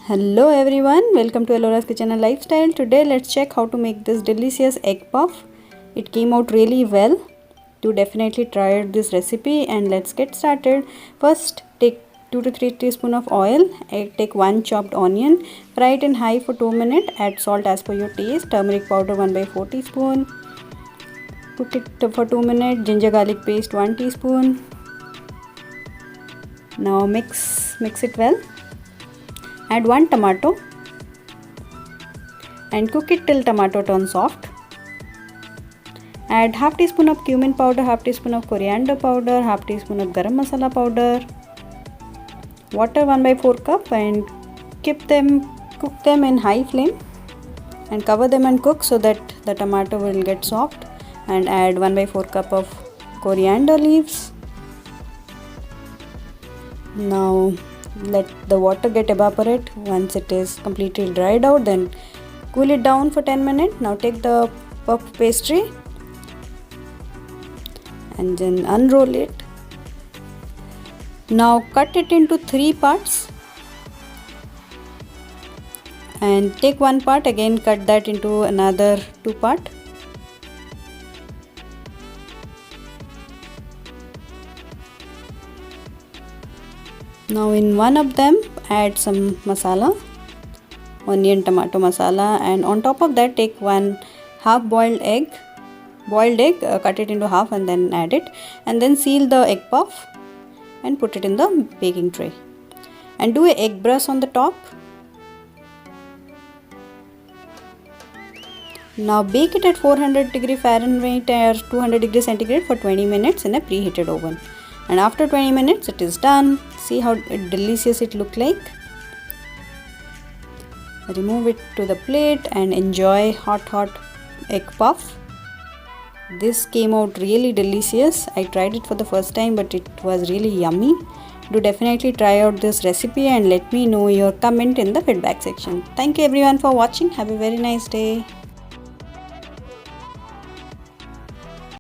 Hello everyone, welcome to Elora's Kitchen and Lifestyle. Today let's check how to make this delicious egg puff. It came out really well. Do definitely try out this recipe and let's get started. First take 2 to 3 teaspoons of oil. Take 1 chopped onion. Fry it in high for 2 minutes. Add salt as per your taste. Turmeric powder 1/4 teaspoon. Cook it for 2 minutes. Ginger garlic paste 1 teaspoon. Now mix it well. Add 1 tomato and cook it till tomato turns soft. Add half teaspoon of cumin powder, half teaspoon of coriander powder, half teaspoon of garam masala powder. Water 1/4 cup and cook them in high flame and cover them and cook so that the tomato will get soft. And add 1/4 cup of coriander leaves. Now let the water get evaporate. Once it is completely dried out, then cool it down for 10 minutes. Now take the puff pastry and then unroll it. Now cut it into 3 parts and take 1 part, again cut that into another 2 part. Now in one of them add some masala, onion tomato masala, and on top of that take 1 half boiled egg, cut it into half and then add it, and then seal the egg puff and put it in the baking tray and do a egg brush on the top. Now bake it at 400 degree Fahrenheit or 200 degree centigrade for 20 minutes in a preheated oven. And after 20 minutes it is done. See how delicious it look like. Remove it to the plate and enjoy hot egg puff. This came out really delicious. I tried it for the first time, but it was really yummy. Do definitely try out this recipe and let me know your comment in the feedback section. Thank you everyone for watching. Have a very nice day.